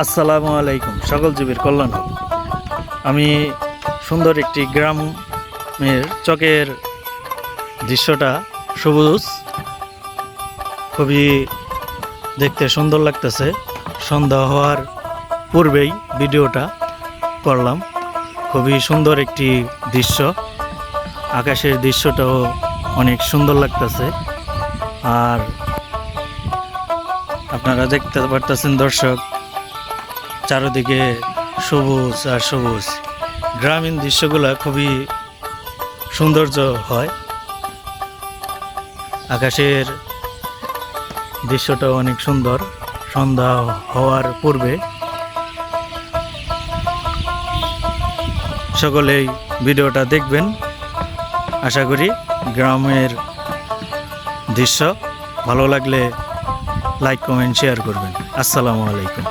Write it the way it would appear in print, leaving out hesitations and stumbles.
আসসালামু আলাইকুম। সকল জীবের কল্যাণ হোক। আমি সুন্দর একটি গ্রামের চকের দৃশ্যটা সবুজ, খুবই দেখতে সুন্দর লাগতেছে। সন্ধ্যা হওয়ার পূর্বেই ভিডিওটা করলাম। খুবই সুন্দর একটি দৃশ্য, আকাশের দৃশ্যটাও অনেক সুন্দর লাগতেছে। আর আপনারা দেখতে পারতেছেন দর্শক, চারিদিকে সবুজ আর সবুজ। গ্রামীণ দৃশ্যগুলো খুবই সৌন্দর্য হয়। আকাশের দৃশ্যটা অনেক সুন্দর সন্ধ্যা হওয়ার পূর্বে। সকলেই ভিডিওটা দেখবেন। আশা করি গ্রামের দৃশ্য ভালো লাগলে লাইক, কমেন্ট, শেয়ার করবেন। আসসালামু আলাইকুম।